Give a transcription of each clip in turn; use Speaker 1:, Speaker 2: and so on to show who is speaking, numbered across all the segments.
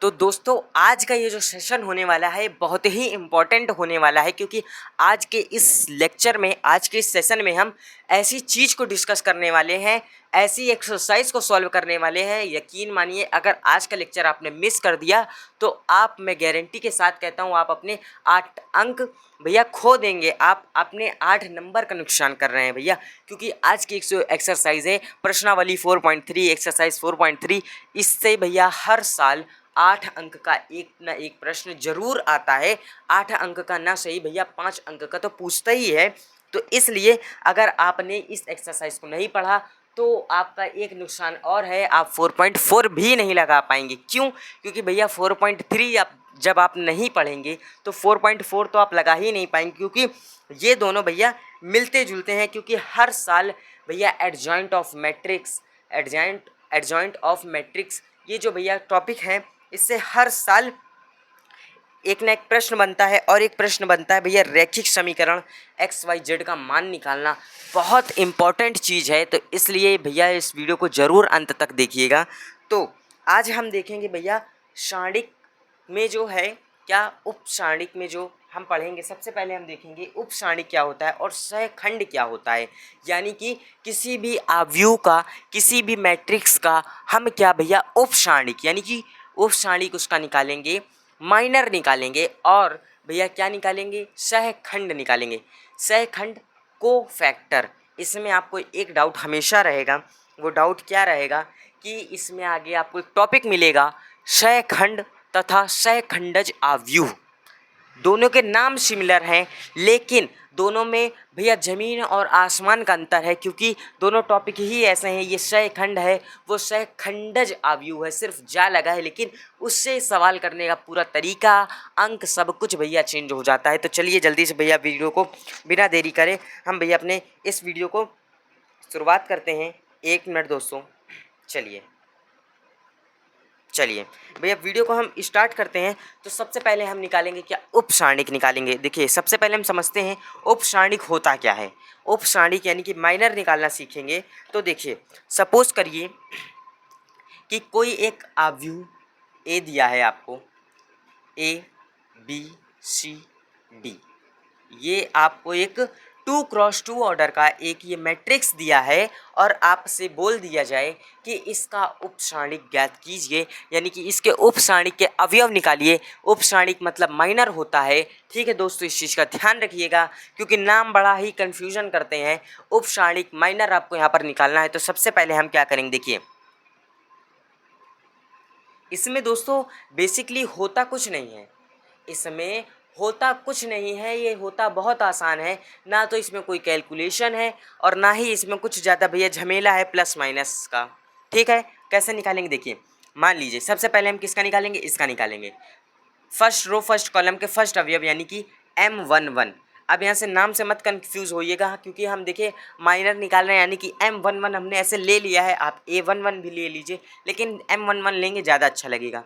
Speaker 1: तो दोस्तों आज का ये जो सेशन होने वाला है बहुत ही इम्पोर्टेंट होने वाला है, क्योंकि आज के इस लेक्चर में, आज के इस सेशन में हम ऐसी चीज़ को डिस्कस करने वाले हैं, ऐसी एक्सरसाइज को सॉल्व करने वाले हैं। यकीन मानिए, अगर आज का लेक्चर आपने मिस कर दिया तो आप, मैं गारंटी के साथ कहता हूँ, आप अपने 8 अंक भैया खो देंगे। आप अपने 8 नंबर का नुकसान कर रहे हैं भैया, क्योंकि आज की एक जो एक्सरसाइज है प्रश्नावली 4.3 एक्सरसाइज 4.3, इससे भैया हर साल 8 अंक का एक ना एक प्रश्न जरूर आता है। 8 अंक का ना सही भैया 5 अंक का तो पूछता ही है। तो इसलिए अगर आपने इस एक्सरसाइज को नहीं पढ़ा तो आपका एक नुकसान और है, आप 4.4 भी नहीं लगा पाएंगे। क्यों? क्योंकि भैया 4.3 आप जब आप नहीं पढ़ेंगे तो 4.4 तो आप लगा ही नहीं पाएंगे, क्योंकि ये दोनों भैया मिलते जुलते हैं। क्योंकि हर साल भैया adjoint of matrix, adjoint of matrix, ये जो भैया टॉपिक है, इससे हर साल एक ना एक प्रश्न बनता है। और एक प्रश्न बनता है भैया रैखिक समीकरण XYZ का मान निकालना, बहुत इम्पॉर्टेंट चीज़ है। तो इसलिए भैया इस वीडियो को ज़रूर अंत तक देखिएगा। तो आज हम देखेंगे भैया सारणिक में जो है क्या, उप सारणिक में जो हम पढ़ेंगे। सबसे पहले हम देखेंगे उप सारणिक क्या होता है और सहखंड क्या होता है। यानी कि किसी भी आव्यूह का, किसी भी मैट्रिक्स का हम क्या भैया उप सारणिक, यानी कि उप सारणिक उसका निकालेंगे, माइनर निकालेंगे और भैया क्या निकालेंगे, सहखंड निकालेंगे। सहखंड को फैक्टर। इसमें आपको एक डाउट हमेशा रहेगा, वो डाउट क्या रहेगा कि इसमें आगे आपको एक टॉपिक मिलेगा सहखंड तथा सहखंडज आव्यूह। दोनों के नाम सिमिलर हैं, लेकिन दोनों में भैया ज़मीन और आसमान का अंतर है, क्योंकि दोनों टॉपिक ही ऐसे हैं। ये सहखंड है, वो सहखंडज आव्यूह है, सिर्फ जा लगा है, लेकिन उससे सवाल करने का पूरा तरीका, अंक, सब कुछ भैया चेंज हो जाता है। तो चलिए जल्दी से भैया वीडियो को बिना देरी करे हम भैया अपने इस वीडियो को शुरुआत करते हैं। 1 मिनट दोस्तों, चलिए भैया वीडियो को हम स्टार्ट करते हैं। तो सबसे पहले हम निकालेंगे क्या, उप सारणिक निकालेंगे। देखिए सबसे पहले हम समझते हैं उप सारणिक होता क्या है। उप सारणिक यानी कि माइनर निकालना सीखेंगे। तो देखिए सपोज करिए कि कोई एक आव्यूह ए दिया है आपको, ABCD, ये आपको एक 2x2 ऑर्डर का एक ये मैट्रिक्स दिया है और आपसे बोल दिया जाए कि इसका उप सारणिक ज्ञात कीजिए, यानी कि इसके उप सारणिक के अवयव निकालिए। उप सारणिक मतलब माइनर होता है। ठीक है दोस्तों, इस चीज़ का ध्यान रखिएगा, क्योंकि नाम बड़ा ही कन्फ्यूजन करते हैं। उप सारणिक माइनर आपको यहाँ पर निकालना है। तो सबसे पहले हम क्या करेंगे, देखिए इसमें दोस्तों बेसिकली होता कुछ नहीं है। इसमें होता कुछ नहीं है, ये होता बहुत आसान है। ना तो इसमें कोई कैलकुलेशन है और ना ही इसमें कुछ ज़्यादा भैया झमेला है प्लस माइनस का। ठीक है, कैसे निकालेंगे देखिए। मान लीजिए सबसे पहले हम किसका निकालेंगे, इसका निकालेंगे। फर्स्ट रो फर्स्ट कॉलम के फर्स्ट अवयव यानी कि M11। अब यहाँ से नाम से मत कंफ्यूज होइएगा, क्योंकि हम देखिए माइनर निकाल रहे हैं, यानी कि M11 हमने ऐसे ले लिया है। आप A11 भी ले लीजिए, लेकिन M11 लेंगे ज़्यादा अच्छा लगेगा।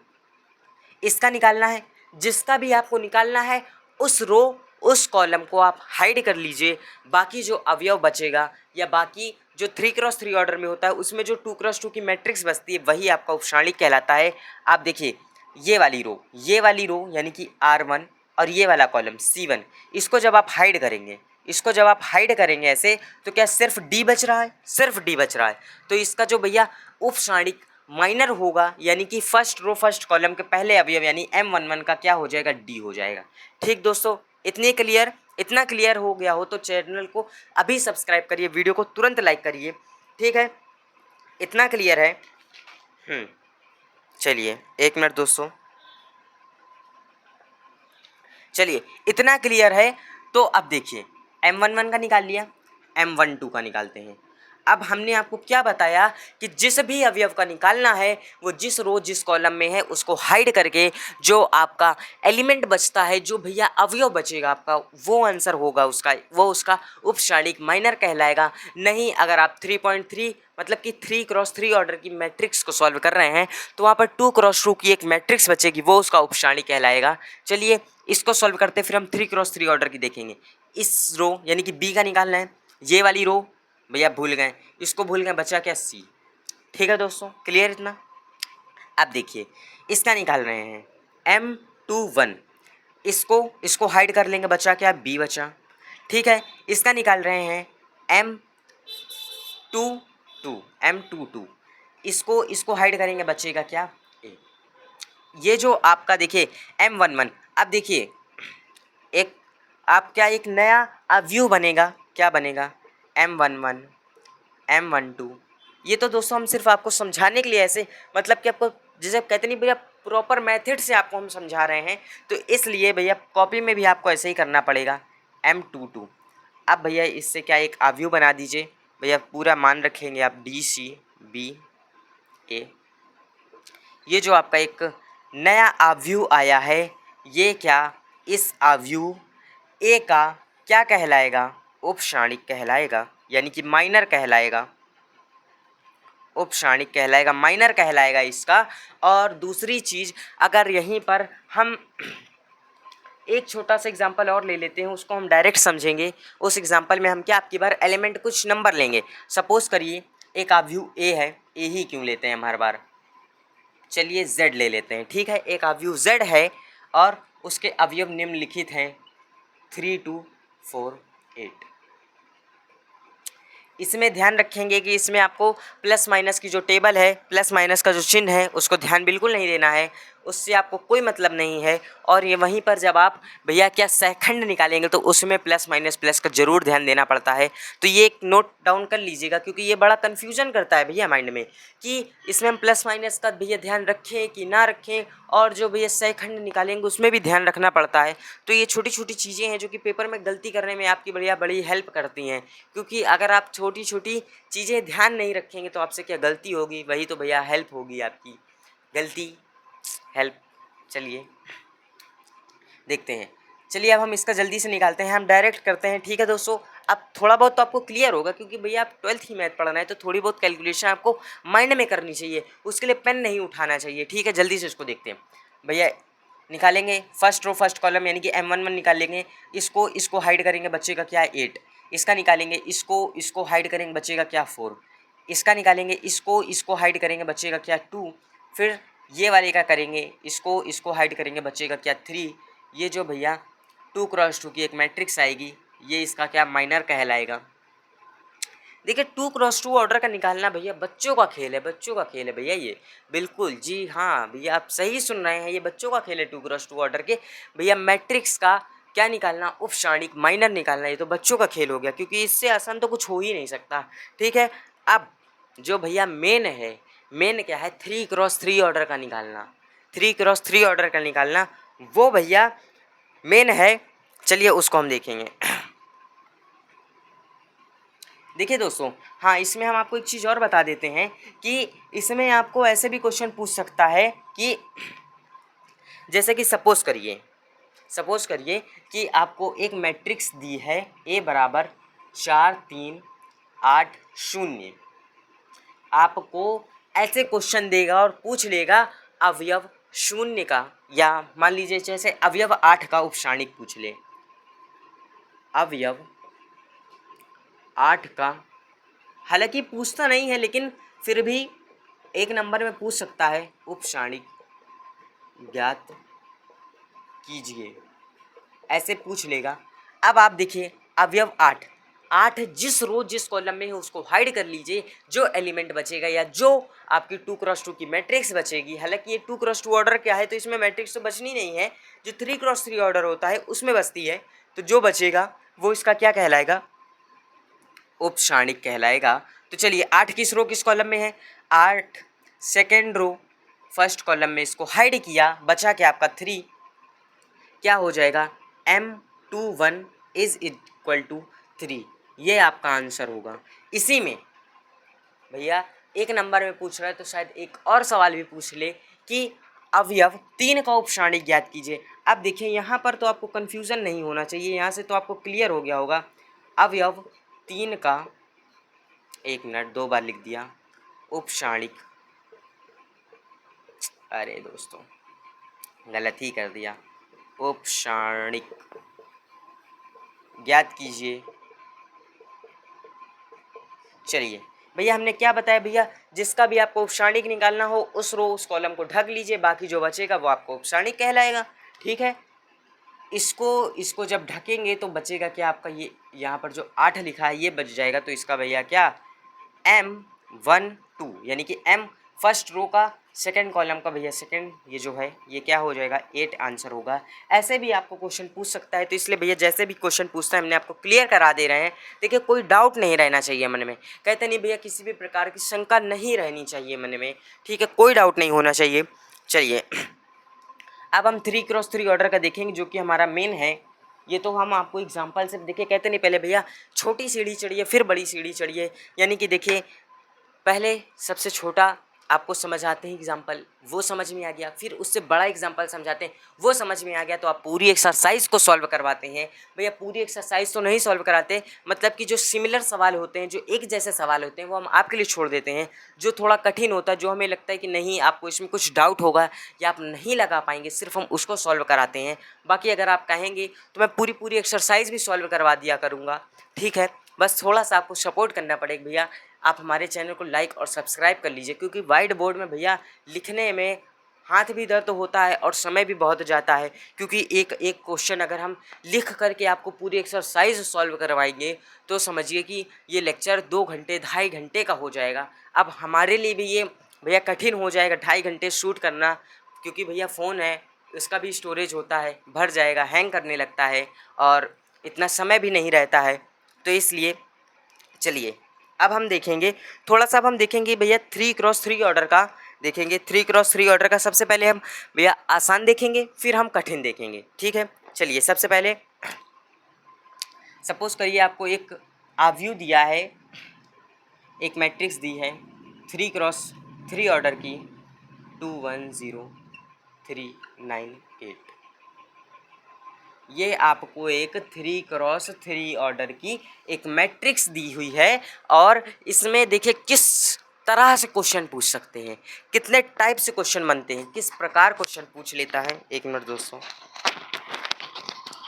Speaker 1: इसका निकालना है। जिसका भी आपको निकालना है उस रो उस कॉलम को आप हाइड कर लीजिए। बाकी जो अवयव बचेगा या बाकी जो 3x3 ऑर्डर में होता है, उसमें जो 2x2 की मैट्रिक्स बचती है, वही आपका उपसारणिक कहलाता है। आप देखिए ये वाली रो यानी कि R1 और ये वाला कॉलम C1, इसको जब आप हाइड करेंगे, ऐसे, तो क्या सिर्फ D बच रहा है, तो इसका जो भैया उपसारणिक माइनर होगा, यानी कि फर्स्ट रो फर्स्ट कॉलम के पहले अवयव यानी M11 का क्या हो जाएगा, D हो जाएगा। ठीक दोस्तों, इतना क्लियर हो गया हो तो चैनल को अभी सब्सक्राइब करिए, वीडियो को तुरंत लाइक करिए। ठीक है, इतना क्लियर है। चलिए 1 मिनट दोस्तों, चलिए इतना क्लियर है। तो अब देखिए M11 का निकाल लिया, M12 का निकालते हैं। अब हमने आपको क्या बताया कि जिस भी अवयव का निकालना है, वो जिस रो जिस कॉलम में है उसको हाइड करके जो आपका एलिमेंट बचता है, जो भैया अवयव बचेगा आपका, वो आंसर होगा उसका, वो उसका उपसारणिक माइनर कहलाएगा। नहीं, अगर आप 3.3 मतलब कि 3x3 ऑर्डर की मैट्रिक्स को सॉल्व कर रहे हैं तो वहाँ पर 2x2 की एक मैट्रिक्स बचेगी, वो उसका उपसारणिक कहलाएगा। चलिए इसको सॉल्व करते फिर हम 3x3 ऑर्डर की देखेंगे। इस रो यानी कि B का निकालना है। ये वाली रो भैया भूल गए, इसको भूल गए, बचा क्या C। ठीक है दोस्तों, क्लियर इतना। अब देखिए इसका निकाल रहे हैं M21, इसको हाइड कर लेंगे, बचा क्या, B बचा। ठीक है, इसका निकाल रहे हैं M22, इसको हाइड करेंगे, बचेगा क्या, A। ये जो आपका देखिए M11, अब देखिए एक आपका एक नया व्यू बनेगा, क्या बनेगा, M11, M12। ये तो दोस्तों हम सिर्फ आपको समझाने के लिए ऐसे, मतलब कि आपको जैसे आप कहते नहीं भैया प्रॉपर मेथड से आपको हम समझा रहे हैं, तो इसलिए भैया कॉपी में भी आपको ऐसे ही करना पड़ेगा M22। अब भैया इससे क्या एक आव्यू बना दीजिए भैया, पूरा मान रखेंगे आप DCBA। ये जो आपका एक नया आव्यू आया है, ये क्या, इस आव्यू ए का क्या कहलाएगा, उपक्षाणिक कहलाएगा, यानी कि माइनर कहलाएगा, उपक्षाणिक कहलाएगा, माइनर कहलाएगा इसका। और दूसरी चीज़, अगर यहीं पर हम एक छोटा सा एग्जांपल और ले लेते हैं, उसको हम डायरेक्ट समझेंगे। उस एग्जांपल में हम क्या, आपकी बार एलिमेंट कुछ नंबर लेंगे। सपोज करिए एक आव्यू ए है, ए ही क्यों लेते हैं हम हर बार, चलिए z ले लेते हैं। ठीक है, एक अवयव z है और उसके अवयव निम्नलिखित हैं 3, 2, 4, 8। इसमें ध्यान रखेंगे कि इसमें आपको प्लस माइनस की जो टेबल है, प्लस माइनस का जो चिन्ह है, उसको ध्यान बिल्कुल नहीं देना है, उससे आपको कोई मतलब नहीं है। और ये वहीं पर जब आप भैया क्या सेकंड निकालेंगे तो उसमें प्लस माइनस प्लस का ज़रूर ध्यान देना पड़ता है। तो ये एक नोट डाउन कर लीजिएगा, क्योंकि ये बड़ा कन्फ्यूजन करता है भैया माइंड में कि इसमें हम प्लस माइनस का भैया ध्यान रखें कि ना रखें, और जो भैया सेकंड निकालेंगे उसमें भी ध्यान रखना पड़ता है। तो ये छोटी छोटी चीज़ें हैं जो कि पेपर में गलती करने में आपकी बढ़िया बड़ी हेल्प करती हैं, क्योंकि अगर आप छोटी छोटी चीज़ें ध्यान नहीं रखेंगे तो आपसे क्या गलती होगी, वही तो भैया हेल्प होगी आपकी, गलती हेल्प। चलिए देखते हैं, चलिए अब हम इसका जल्दी से निकालते हैं, हम डायरेक्ट करते हैं। ठीक है दोस्तों, अब थोड़ा बहुत तो आपको क्लियर होगा, क्योंकि भैया आप 12th ही मैथ पढ़ना है, तो थोड़ी बहुत कैलकुलेशन आपको माइंड में करनी चाहिए, उसके लिए पेन नहीं उठाना चाहिए। ठीक है, जल्दी से इसको देखते हैं भैया। निकालेंगे फर्स्ट रो फर्स्ट कॉलम, यानी कि M11 निकालेंगे, इसको हाइड करेंगे, बचेगा क्या, 8। इसका निकालेंगे, इसको हाइड करेंगे, बचेगा क्या, 4। इसका निकालेंगे, इसको हाइड करेंगे, बचेगा क्या, 2। फिर ये वाले का करेंगे, इसको हाइड करेंगे, बचेगा क्या, 3। ये जो भैया 2x2 की एक मैट्रिक्स आएगी, ये इसका क्या, माइनर कहलाएगा। देखिए 2x2 ऑर्डर का निकालना भैया बच्चों का खेल है, बच्चों का खेल है भैया ये, बिल्कुल जी हाँ भैया, आप सही सुन रहे हैं, ये बच्चों का खेल है 2x2 ऑर्डर के। भैया मैट्रिक्स का क्या निकालना, उपक्षाणिक माइनर निकालना, ये तो बच्चों का खेल हो गया, क्योंकि इससे आसान तो कुछ हो ही नहीं सकता। ठीक है, अब जो भैया मेन है, मेन क्या है, 3x3 ऑर्डर का निकालना, 3x3 ऑर्डर का निकालना, वो भैया मेन है। चलिए उसको हम देखेंगे। देखिए दोस्तों, हाँ इसमें हम आपको एक चीज़ और बता देते हैं कि इसमें आपको ऐसे भी क्वेश्चन पूछ सकता है कि जैसे कि सपोज करिए कि आपको एक मैट्रिक्स दी है A बराबर 4, 3, 8, 0। आपको ऐसे क्वेश्चन देगा और पूछ लेगा अवयव 0 का, या मान लीजिए जैसे अवयव 8 का उपक्षाणिक पूछ ले, अवयव 8 का, हालांकि पूछता नहीं है लेकिन फिर भी एक नंबर में पूछ सकता है, उपक्षाणिक ज्ञात कीजिए, ऐसे पूछ लेगा। अब आप देखिए अवयव 8 जिस रो जिस कॉलम में है उसको हाइड कर लीजिए, जो एलिमेंट बचेगा या जो आपकी 2x2 की मैट्रिक्स बचेगी, हालांकि ये 2x2 ऑर्डर क्या है तो इसमें मैट्रिक्स तो बचनी नहीं है, जो 3x3 ऑर्डर होता है उसमें बचती है, तो जो बचेगा वो इसका क्या कहलाएगा, उपक्षाणिक कहलाएगा। तो चलिए 8 किस रो किस कॉलम में है, 8 सेकेंड रो फर्स्ट कॉलम में, इसको हाइड किया, बचा क्या आपका 3, क्या हो जाएगा, M21 इज इक्वल टू 3, ये आपका आंसर होगा। इसी में भैया एक नंबर में पूछ रहा है तो शायद एक और सवाल भी पूछ ले कि अवयव 3 का उपक्षाणिक ज्ञात कीजिए। अब देखिए यहाँ पर तो आपको कन्फ्यूज़न नहीं होना चाहिए, यहाँ से तो आपको क्लियर हो गया होगा। अवयव 3 का, एक मिनट 2 बार लिख दिया, उपक्षाणिक, अरे दोस्तों गलत ही कर दिया, उपक्षाणिक ज्ञात कीजिए। चलिए भैया हमने क्या बताया भैया, जिसका भी आपको उपसारणिक निकालना हो उस रो उस कॉलम को ढक लीजिए, बाकी जो बचेगा वो आपको उपसारणिक कहलाएगा। ठीक है, इसको जब ढकेंगे तो बचेगा क्या आपका, ये यहाँ पर जो 8 लिखा है ये बच जाएगा, तो इसका भैया क्या M12 यानी कि M फर्स्ट रो का सेकंड कॉलम का भैया सेकंड ये जो है ये क्या हो जाएगा 8 आंसर होगा। ऐसे भी आपको क्वेश्चन पूछ सकता है, तो इसलिए भैया जैसे भी क्वेश्चन पूछता है हमने आपको क्लियर करा दे रहे हैं। देखिए कोई डाउट नहीं रहना चाहिए मन में, कहते नहीं भैया किसी भी प्रकार की शंका नहीं रहनी चाहिए मन में। ठीक है, कोई डाउट नहीं होना चाहिए। चलिए अब हम 3x3 ऑर्डर का देखेंगे जो कि हमारा मेन है। ये तो हम आपको एग्जांपल से देखिए, कहते नहीं पहले भैया छोटी सीढ़ी चढ़िए फिर बड़ी सीढ़ी चढ़िए, यानी कि देखिए पहले सबसे छोटा आपको समझ आते हैं एग्जाम्पल, वो समझ में आ गया, फिर उससे बड़ा एग्जाम्पल समझाते हैं वो समझ में आ गया, तो आप पूरी एक्सरसाइज को सॉल्व करवाते हैं। भैया पूरी एक्सरसाइज तो नहीं सॉल्व कराते, मतलब कि जो सिमिलर सवाल होते हैं, जो एक जैसे सवाल होते हैं वो हम आपके लिए छोड़ देते हैं। जो थोड़ा कठिन होता है, जो हमें लगता है कि नहीं आपको इसमें कुछ डाउट होगा या आप नहीं लगा पाएंगे, सिर्फ हम उसको सॉल्व कराते हैं। बाकी अगर आप कहेंगे तो मैं पूरी पूरी एक्सरसाइज भी सॉल्व करवा दिया करूँगा। ठीक है, बस थोड़ा सा आपको सपोर्ट करना पड़ेगा भैया। आप हमारे चैनल को लाइक और सब्सक्राइब कर लीजिए, क्योंकि वाइट बोर्ड में भैया लिखने में हाथ भी दर्द होता है और समय भी बहुत जाता है, क्योंकि एक एक क्वेश्चन अगर हम लिख करके आपको पूरी एक्सरसाइज सॉल्व करवाएंगे तो समझिए कि ये लेक्चर 2 घंटे 2.5 घंटे का हो जाएगा। अब हमारे लिए भी ये भैया कठिन हो जाएगा 2.5 घंटे शूट करना, क्योंकि भैया फ़ोन है उसका भी स्टोरेज होता है, भर जाएगा, हैंग करने लगता है और इतना समय भी नहीं रहता है, तो इसलिए चलिए अब हम देखेंगे थोड़ा सा। अब हम देखेंगे भैया 3x3 ऑर्डर का देखेंगे। 3x3 ऑर्डर का सबसे पहले हम भैया आसान देखेंगे, फिर हम कठिन देखेंगे। ठीक है, चलिए सबसे पहले सपोज करिए आपको एक आव्यू दिया है, एक मैट्रिक्स दी है 3x3 ऑर्डर की 210398। ये आपको एक 3x3 ऑर्डर की एक मैट्रिक्स दी हुई है, और इसमें देखिए किस तरह से क्वेश्चन पूछ सकते हैं, कितने टाइप से क्वेश्चन बनते हैं, किस प्रकार क्वेश्चन पूछ लेता है। एक मिनट दोस्तों,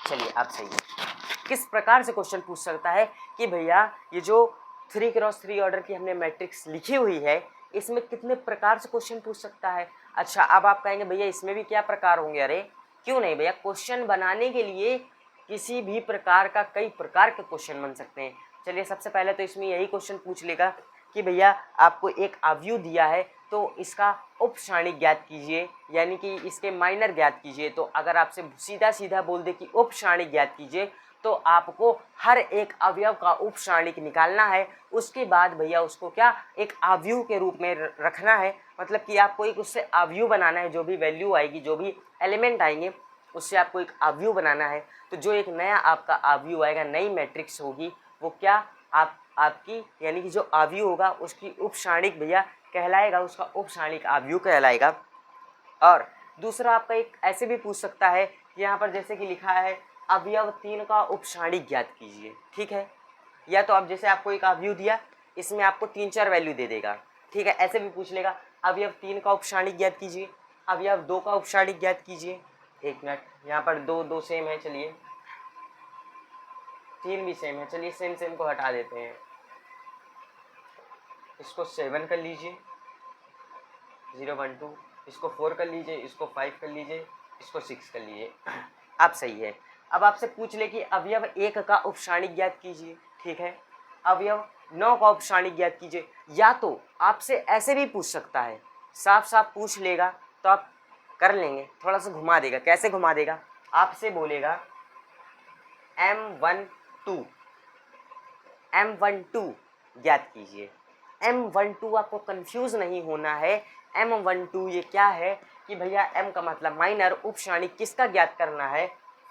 Speaker 1: चलिए आप सही है, किस प्रकार से क्वेश्चन पूछ सकता है कि भैया ये जो 3x3 ऑर्डर की हमने मैट्रिक्स लिखी हुई है इसमें कितने प्रकार से क्वेश्चन पूछ सकता है। अच्छा, अब आप कहेंगे भैया इसमें भी क्या प्रकार होंगे, अरे क्यों नहीं भैया, क्वेश्चन बनाने के लिए किसी भी प्रकार का कई प्रकार के क्वेश्चन बन सकते हैं। चलिए सबसे पहले तो इसमें यही क्वेश्चन पूछ लेगा कि भैया आपको एक आव्यूह दिया है तो इसका उपसारणिक ज्ञात कीजिए, यानी कि इसके माइनर ज्ञात कीजिए। तो अगर आपसे सीधा सीधा बोल दे कि उपसारणिक ज्ञात कीजिए तो आपको हर एक अवयव का उपसारणिक निकालना है। उसके बाद भैया उसको क्या एक आव्यूह के रूप में रखना है, मतलब कि आपको एक उससे आव्यूह बनाना है, जो भी वैल्यू आएगी, जो भी एलिमेंट आएंगे उससे आपको एक आव्यूह बनाना है। तो जो एक नया आपका आव्यूह आएगा, नई मैट्रिक्स होगी, वो क्या आपकी यानी कि जो आव्यूह होगा उसकी उपसारणिक भैया कहलाएगा, उसका उपसारणिक आव्यूह कहलाएगा। और दूसरा आपका एक ऐसे भी पूछ सकता है कि यहाँ पर जैसे कि लिखा है अवयव 3 का उपसारणिक ज्ञात कीजिए। ठीक है, या तो अब जैसे आपको एक अवयव दिया, इसमें आपको 3-4 वैल्यू दे देगा। ठीक है, ऐसे भी पूछ लेगा अवयव 3 का उपसारणिक ज्ञात कीजिए, अवयव 2 का उपसारणिक ज्ञात कीजिए। एक मिनट, यहाँ पर दो सेम है, चलिए 3 भी सेम है, चलिए सेम को हटा देते हैं, इसको 7 कर लीजिए 0 1 2, इसको 4 कर लीजिए, इसको 5 कर लीजिए, इसको 6 कर लीजिए। अब सही है। अब आपसे पूछ ले कि अवयव 1 का उपसारणिक ज्ञात कीजिए। ठीक है, अवयव 9 का उपसारणिक ज्ञात कीजिए। या तो आपसे ऐसे भी पूछ सकता है, साफ साफ पूछ लेगा तो आप कर लेंगे, थोड़ा सा घुमा देगा। कैसे घुमा देगा, आपसे बोलेगा M12 ज्ञात कीजिए। M12 आपको कंफ्यूज नहीं होना है। M12 ये क्या है कि भैया M का मतलब माइनर, उपसारणिक किसका ज्ञात करना है,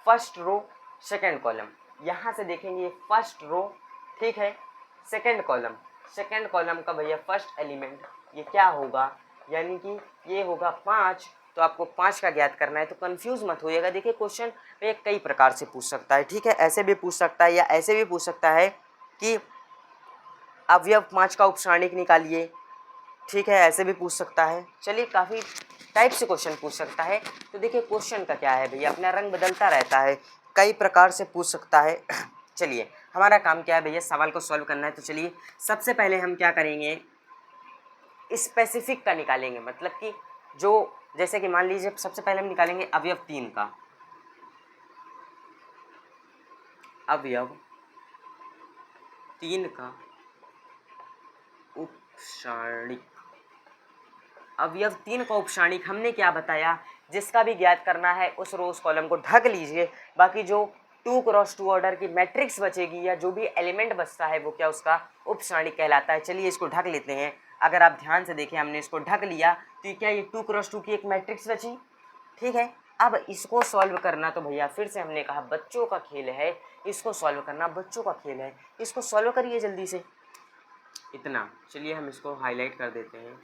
Speaker 1: फर्स्ट रो सेकंड कॉलम। यहाँ से देखेंगे फर्स्ट रो, ठीक है, सेकंड कॉलम का भैया फर्स्ट एलिमेंट ये क्या होगा, यानी कि ये होगा 5, तो आपको 5 का ज्ञात करना है। तो कंफ्यूज मत होइएगा। देखिए क्वेश्चन कई प्रकार से पूछ सकता है। ठीक है, ऐसे भी पूछ सकता है या ऐसे भी पूछ सकता है कि अवयव 5 का उपसारणिक निकालिए। ठीक है, ऐसे भी पूछ सकता है। चलिए काफ़ी टाइप से क्वेश्चन पूछ सकता है। तो देखिए क्वेश्चन का क्या है भैया, अपना रंग बदलता रहता है, कई प्रकार से पूछ सकता है। चलिए हमारा काम क्या है भैया, सवाल को सॉल्व करना है। तो चलिए सबसे पहले हम क्या करेंगे, स्पेसिफिक का निकालेंगे, मतलब कि जो जैसे कि मान लीजिए सबसे पहले हम निकालेंगे अवयव 3 का, अवयव 3 का उपसारणिक। अवयव 3 का उपसारणिक हमने क्या बताया, जिसका भी ज्ञात करना है उस रो उस कॉलम को ढक लीजिए, बाकी जो 2x2 ऑर्डर की मैट्रिक्स बचेगी या जो भी एलिमेंट बचता है वो क्या उसका उपसारणिक कहलाता है। चलिए इसको ढक लेते हैं। अगर आप ध्यान से देखें हमने इसको ढक लिया तो क्या ये 2x2 की एक मैट्रिक्स बची, ठीक है। अब इसको सॉल्व करना तो भैया फिर से हमने कहा बच्चों का खेल है, इसको सॉल्व करना बच्चों का खेल है। इसको सॉल्व करिए जल्दी से इतना। चलिए हम इसको हाईलाइट कर देते हैं,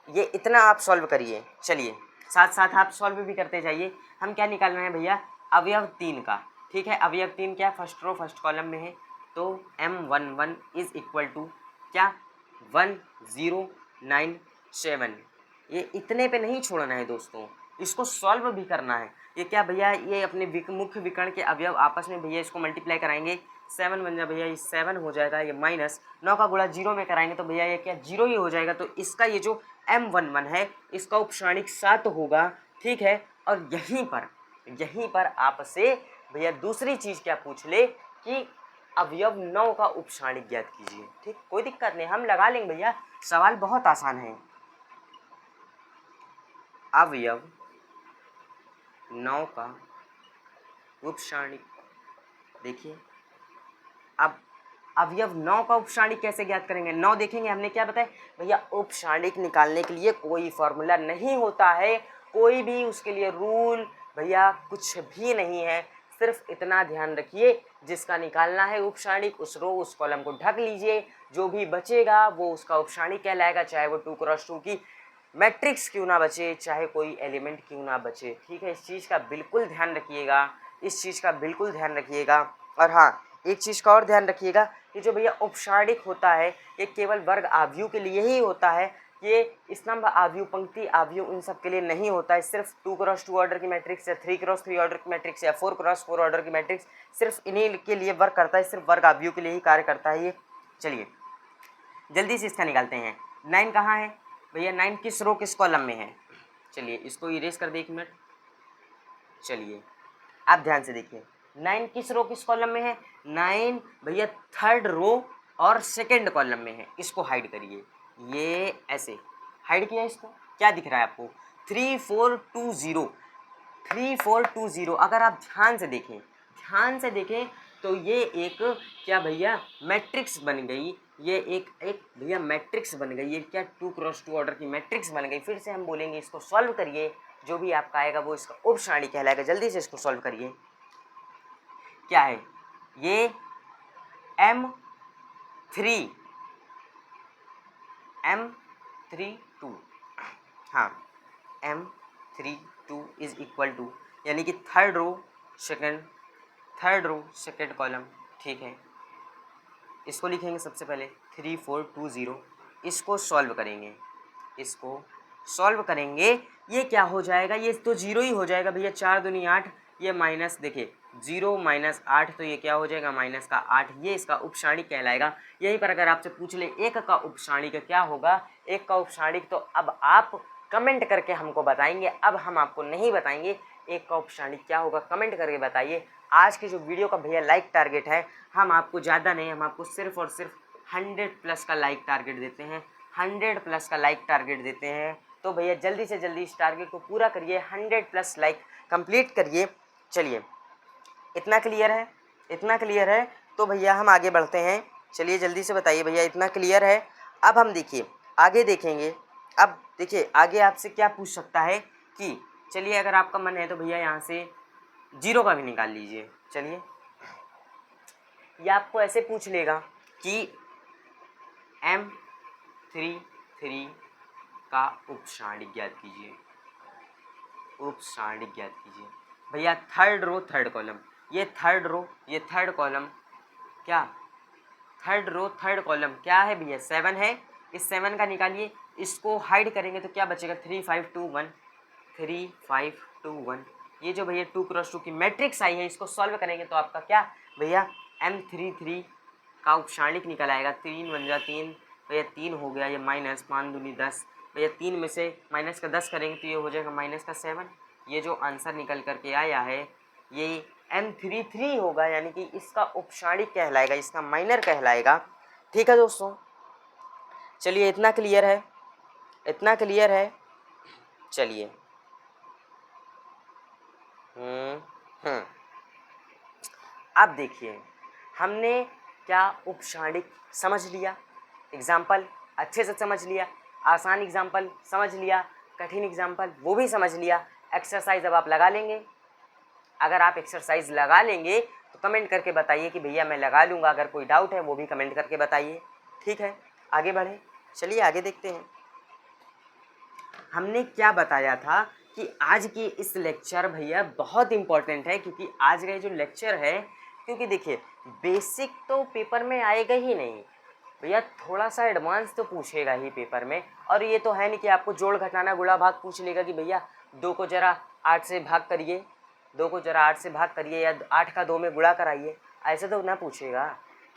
Speaker 1: ये इतना आप सॉल्व करिए। चलिए साथ साथ आप सॉल्व भी करते जाइए। हम क्या निकाल रहे हैं भैया, अवयव 3 का, ठीक है। अवयव 3 क्या, फर्स्ट रो फर्स्ट कॉलम में है, तो M11 इज इक्वल टू क्या 1097। ये इतने पे नहीं छोड़ना है दोस्तों, इसको सॉल्व भी करना है। ये क्या भैया, ये अपने मुख्य विकर्ण के अवयव आपस में भैया इसको मल्टीप्लाई कराएंगे, 7 बन जाए भैया, ये 7 हो जाएगा, ये माइनस 9 का गुणा 0 में कराएंगे तो भैया ये क्या 0 ही हो जाएगा। तो इसका ये जो M11 है इसका उपसारणिक 7 होगा, ठीक है। और यहीं पर आपसे भैया दूसरी चीज़ क्या पूछ ले कि अवयव 9 का उपसारणिक ज्ञात कीजिए, ठीक। कोई दिक्कत नहीं, हम लगा लेंगे भैया, सवाल बहुत आसान है। अवयव 9 का उपसारणिक, देखिए अब अवयव 9 का उपसारणिक कैसे ज्ञात करेंगे, 9 देखेंगे हमने क्या बताया भैया, उपसारणिक निकालने के लिए कोई फॉर्मूला नहीं होता है, कोई भी उसके लिए रूल भैया कुछ भी नहीं है। सिर्फ इतना ध्यान रखिए, जिसका निकालना है उपसारणिक उस रो उस कॉलम को ढक लीजिए, जो भी बचेगा वो उसका उपसारणिक कहलाएगा, चाहे वो 2x2 की मैट्रिक्स क्यों ना बचे, चाहे कोई एलिमेंट क्यों ना बचे, ठीक है। इस चीज़ का बिल्कुल ध्यान रखिएगा, इस चीज़ का बिल्कुल ध्यान रखिएगा। और हाँ, एक चीज़ का और ध्यान रखिएगा कि जो भैया उपसारणिक होता है ये केवल वर्ग आव्यूह के लिए ही होता है, ये स्तंभ आव्यूह पंक्ति आव्यूह इन सब के लिए नहीं होता है। सिर्फ 2x2 ऑर्डर की मैट्रिक्स या 3x3 ऑर्डर की मैट्रिक्स या 4x4 ऑर्डर की मैट्रिक्स सिर्फ इन्हीं के लिए वर्क करता है, सिर्फ वर्ग आव्यूह के लिए ही कार्य करता है ये। चलिए जल्दी से इसका निकालते हैं। 9 कहाँ है भैया, 9 किस रो किस कॉलम में है, चलिए इसको इरेज कर दे 1 मिनट। चलिए आप ध्यान से देखिए, 9 किस रो किस कॉलम में है, 9 भैया 3rd रो और 2nd कॉलम में है। इसको हाइड करिए, ये ऐसे हाइड किया, इसको क्या दिख रहा है आपको 3420, 3420। अगर आप ध्यान से देखें तो ये एक क्या भैया मैट्रिक्स बन गई, ये एक भैया मैट्रिक्स बन गई, ये क्या 2x2 ऑर्डर की मैट्रिक्स बन गई। फिर से हम बोलेंगे इसको सॉल्व करिए, जो भी आपका आएगा वो इसका उपसारणिक कहलाएगा। जल्दी से इसको सॉल्व करिए, क्या है ये M32, हाँ M32 इज इक्वल टू, यानी कि 3rd रो 2nd कॉलम, ठीक है। इसको लिखेंगे सबसे पहले 3420, इसको सॉल्व करेंगे, ये क्या हो जाएगा, ये तो 0 ही हो जाएगा भैया, 4 दूनी 8, ये माइनस देखिए 0 माइनस 8, तो ये क्या हो जाएगा माइनस का 8, ये इसका उपसारणिक कहलाएगा। यहीं पर अगर आपसे पूछ ले 1 का उपसारणिक क्या होगा, 1 का उपसारणिक, तो अब आप कमेंट करके हमको बताएंगे, अब हम आपको नहीं बताएंगे 1 का उपसारणिक क्या होगा, कमेंट करके बताइए। आज की जो वीडियो का भैया लाइक टारगेट है, हम आपको ज़्यादा नहीं, हम आपको सिर्फ और सिर्फ 100+ का लाइक टारगेट देते हैं, 100+ का लाइक टारगेट देते हैं। तो भैया जल्दी से जल्दी इस टारगेट को पूरा करिए, 100+ लाइक कंप्लीट करिए। चलिए इतना क्लियर है, तो भैया हम आगे बढ़ते हैं। चलिए जल्दी से बताइए भैया, इतना क्लियर है। अब हम देखिए आगे देखेंगे, अब देखिए आगे आपसे क्या पूछ सकता है कि चलिए अगर आपका मन है तो भैया यहाँ से 0 का भी निकाल लीजिए। चलिए ये आपको ऐसे पूछ लेगा कि M33 का उपसारणिक ज्ञात कीजिए, भैया 3rd रो 3rd कॉलम, ये 3rd रो ये 3rd कॉलम, क्या 3rd रो 3rd कॉलम क्या है भैया 7 है, इस 7 का निकालिए, इसको हाइड करेंगे तो क्या बचेगा 3521, ये जो भैया 2x2 की मैट्रिक्स आई है इसको सॉल्व करेंगे तो आपका क्या भैया M33 का उपशाणिक निकल आएगा। 3 × 3 भैया 3 हो गया, ये माइनस 5 दूनी 10 भैया 3 में से माइनस का 10 करेंगे तो ये हो जाएगा माइनस का 7। ये जो आंसर निकल करके आया है ये M33 होगा, यानी कि इसका उपशाणिक कहलाएगा, इसका माइनर कहलाएगा। ठीक है दोस्तों, चलिए इतना क्लियर है, इतना क्लियर है। चलिए अब देखिए हमने क्या उपशाणिक समझ लिया, एग्जाम्पल अच्छे से समझ लिया, आसान एग्जाम्पल समझ लिया, कठिन एग्जाम्पल वो भी समझ लिया। एक्सरसाइज अब आप लगा लेंगे। अगर आप एक्सरसाइज लगा लेंगे तो कमेंट करके बताइए कि भैया मैं लगा लूँगा। अगर कोई डाउट है वो भी कमेंट करके बताइए। ठीक है, आगे बढ़ें। चलिए आगे देखते हैं हमने क्या बताया था कि आज की इस लेक्चर भैया बहुत इम्पोर्टेंट है, क्योंकि आज का जो लेक्चर है, क्योंकि देखिए बेसिक तो पेपर में आएगा ही नहीं भैया, थोड़ा सा एडवांस तो पूछेगा ही पेपर में। और ये तो है नहीं कि आपको जोड़ घटाना गुणा भाग पूछ लेगा कि भैया 2 को जरा 8 से भाग करिए, 2 को जरा 8 से भाग करिए, या 8 का 2 में गुणा कराइए, ऐसे तो ना पूछेगा।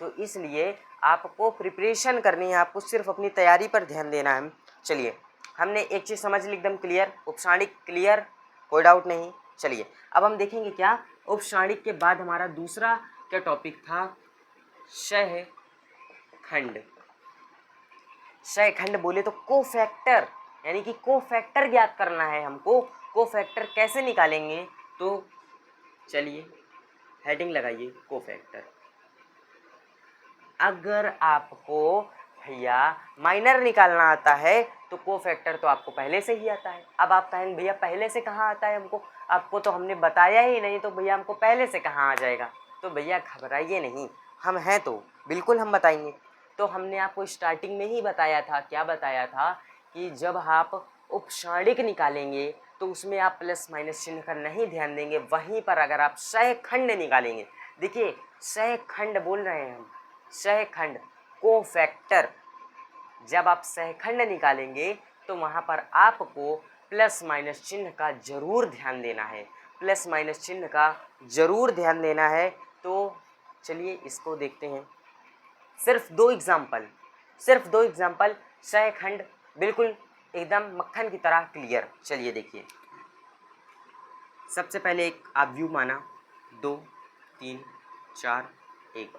Speaker 1: तो इसलिए आपको प्रिपरेशन करनी है, आपको सिर्फ अपनी तैयारी पर ध्यान देना है। चलिए हमने एक चीज़ समझ ली एकदम क्लियर, उपशाणिक क्लियर, कोई डाउट नहीं। चलिए अब हम देखेंगे क्या उपशाणिक के बाद हमारा दूसरा क्या टॉपिक था, शह खंड। शह खंड बोले तो कोफैक्टर, यानी कि कोफैक्टर ज्ञात करना है हमको। कोफैक्टर कैसे निकालेंगे, तो चलिए हेडिंग लगाइए कोफैक्टर। अगर आपको भैया माइनर निकालना आता है तो कोफैक्टर तो आपको पहले से ही आता है। अब आप कहेंगे भैया पहले से कहाँ आता है हमको, आपको तो हमने बताया ही नहीं, तो भैया हमको पहले से कहाँ आ जाएगा। तो भैया घबराइए नहीं, हम हैं तो बिल्कुल हम बताएंगे। तो हमने आपको स्टार्टिंग में ही बताया था, क्या बताया था कि जब आप उपशाणिक निकालेंगे तो उसमें आप प्लस माइनस चिन्ह का नहीं ध्यान देंगे। वहीं पर अगर आप शह खंड निकालेंगे, देखिए शह खंड बोल रहे हैं हम, शह खंड कोफैक्टर, जब आप सहखंड निकालेंगे तो वहाँ पर आपको प्लस माइनस चिन्ह का जरूर ध्यान देना है, प्लस माइनस चिन्ह का जरूर ध्यान देना है। तो चलिए इसको देखते हैं, सिर्फ 2 एग्जाम्पल, सिर्फ 2 एग्जाम्पल, सहखंड बिल्कुल एकदम मक्खन की तरह क्लियर। चलिए देखिए, सबसे पहले एक आप व्यू माना, 2 3 4 1,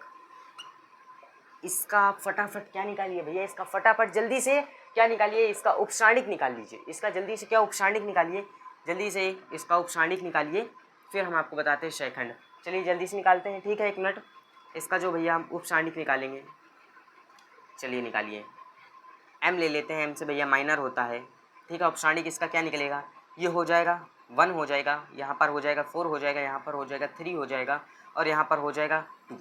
Speaker 1: इसका आप फटाफट क्या निकालिए भैया, इसका फटाफट जल्दी से क्या निकालिए, इसका उपशाणिक निकाल लीजिए। इसका जल्दी से क्या उपशाणिक निकालिए, जल्दी से इसका उपशाणिक निकालिए, फिर हम आपको बताते हैं शहखंड। चलिए जल्दी से निकालते हैं, ठीक है, 1 मिनट। इसका जो भैया हम उपशाणिक निकालेंगे, चलिए निकालिए। m ले लेते हैं, m से भैया माइनर होता है, ठीक है। उपशाणिक इसका क्या निकलेगा, ये हो जाएगा 1 हो जाएगा, यहाँ पर हो जाएगा 4 हो जाएगा, यहाँ पर हो जाएगा 3 हो जाएगा, और यहाँ पर हो जाएगा 2।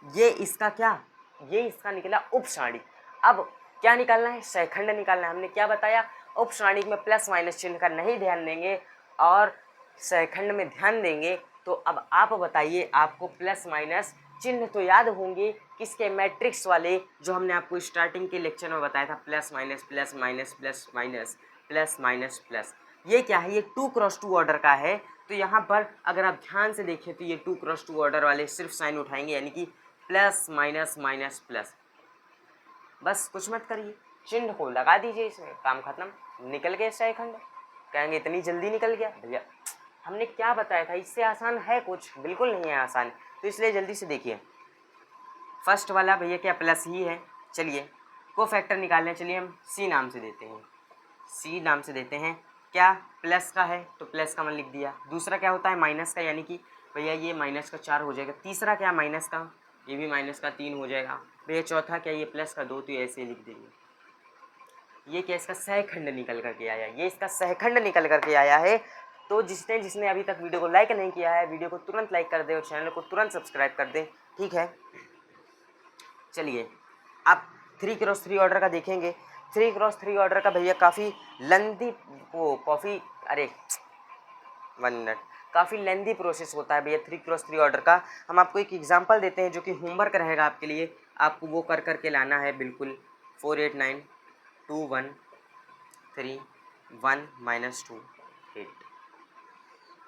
Speaker 1: ये इसका क्या, ये इसका निकला उपशाणिक। अब क्या निकालना है, सहखंड निकालना है। हमने क्या बताया, उपशाणिक में प्लस माइनस चिन्ह का नहीं ध्यान देंगे और सहखंड में ध्यान देंगे। तो अब आप बताइए, आपको प्लस माइनस चिन्ह तो याद होंगे किसके, मैट्रिक्स वाले, जो हमने आपको स्टार्टिंग के लेक्चर में बताया था, plus minus plus minus plus minus plus minus plus. ये क्या है, ये 2x2 ऑर्डर का है। तो यहाँ पर अगर आप ध्यान से देखें तो ये 2x2 ऑर्डर वाले सिर्फ साइन उठाएंगे, यानी कि प्लस माइनस माइनस प्लस, बस कुछ मत करिए, चिन्ह को लगा दीजिए, इसमें काम खत्म, निकल गए सहखंड। कहेंगे इतनी जल्दी निकल गया, भैया हमने क्या बताया था, इससे आसान है कुछ, बिल्कुल नहीं है आसान। तो इसलिए जल्दी से देखिए, फर्स्ट वाला भैया क्या प्लस ही है। चलिए कोफैक्टर निकालने, चलिए हम सी नाम से देते हैं, सी नाम से देते हैं। क्या प्लस का है तो प्लस का मन लिख दिया। दूसरा क्या होता है, माइनस का, यानी कि भैया ये माइनस का 4 हो जाएगा। तीसरा क्या, माइनस का, ये भी माइनस का 3 हो जाएगा भैया। चौथा क्या, ये प्लस का 2, तो ऐसे लिख देंगे। ये क्या, इसका सहखंड निकल करके आया, ये इसका सहखंड निकल करके आया है। तो जिसने अभी तक वीडियो को लाइक नहीं किया है, वीडियो को तुरंत लाइक कर दे और चैनल को तुरंत सब्सक्राइब कर दे, ठीक है। चलिए आप 3x3 ऑर्डर का देखेंगे। 3x3 ऑर्डर का भैया काफ़ी लेंदी, वो अरे 1 मिनट, काफ़ी लेंदी प्रोसेस होता है भैया 3x3 ऑर्डर का। हम आपको एक एग्जांपल देते हैं जो कि होमवर्क रहेगा आपके लिए, आपको वो कर करके लाना है बिल्कुल। 4 8 9 2 1 3 1 -2 8,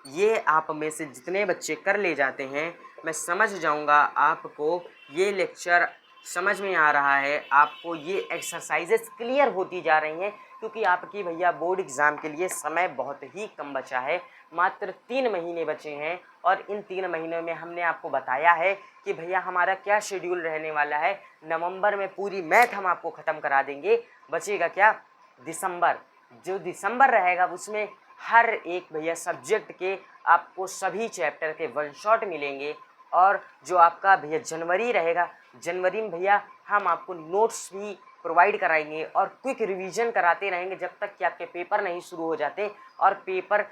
Speaker 1: ये आप में से जितने बच्चे कर ले जाते हैं, मैं समझ जाऊंगा आपको ये लेक्चर समझ में आ रहा है, आपको ये एक्सरसाइजेस क्लियर होती जा रही हैं, क्योंकि आपकी भैया बोर्ड एग्ज़ाम के लिए समय बहुत ही कम बचा है। मात्र 3 महीने बचे हैं और इन 3 महीनों में हमने आपको बताया है कि भैया हमारा क्या शेड्यूल रहने वाला है। नवंबर में पूरी मैथ हम आपको ख़त्म करा देंगे, बचेगा क्या दिसंबर। जो दिसंबर रहेगा उसमें हर एक भैया सब्जेक्ट के आपको सभी चैप्टर के वन शॉट मिलेंगे। और जो आपका भैया जनवरी रहेगा, जनवरी में भैया हम आपको नोट्स भी प्रोवाइड कराएंगे और क्विक रिवीजन कराते रहेंगे जब तक कि आपके पेपर नहीं शुरू हो जाते। और पेपर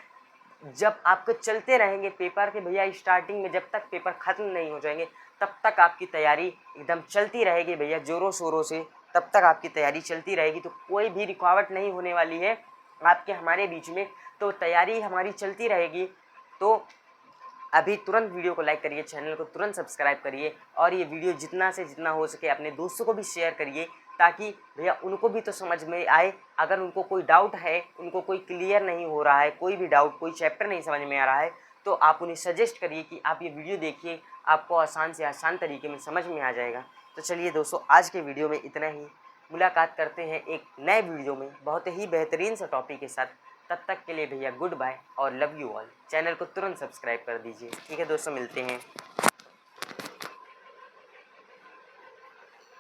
Speaker 1: जब आपके चलते रहेंगे पेपर के भैया स्टार्टिंग में, जब तक पेपर ख़त्म नहीं हो जाएंगे तब तक आपकी तैयारी एकदम चलती रहेगी भैया ज़ोरों शोरों से, तब तक आपकी तैयारी चलती रहेगी। तो कोई भी रुकावट नहीं होने वाली है आपके हमारे बीच में, तो तैयारी हमारी चलती रहेगी। तो अभी तुरंत वीडियो को लाइक करिए, चैनल को तुरंत सब्सक्राइब करिए और ये वीडियो जितना से जितना हो सके अपने दोस्तों को भी शेयर करिए, ताकि भैया उनको भी तो समझ में आए। अगर उनको कोई डाउट है, उनको कोई क्लियर नहीं हो रहा है, कोई भी डाउट, कोई चैप्टर नहीं समझ में आ रहा है, तो आप उन्हें सजेस्ट करिए कि आप ये वीडियो देखिए, आपको आसान से आसान तरीके में समझ में आ जाएगा। तो चलिए दोस्तों, आज के वीडियो में इतना ही। मुलाकात करते हैं एक नए वीडियो में बहुत ही बेहतरीन सा टॉपिक के साथ। तब तक के लिए भैया गुड बाय और लव यू ऑल। चैनल को तुरंत सब्सक्राइब कर दीजिए। ठीक है दोस्तों, मिलते हैं।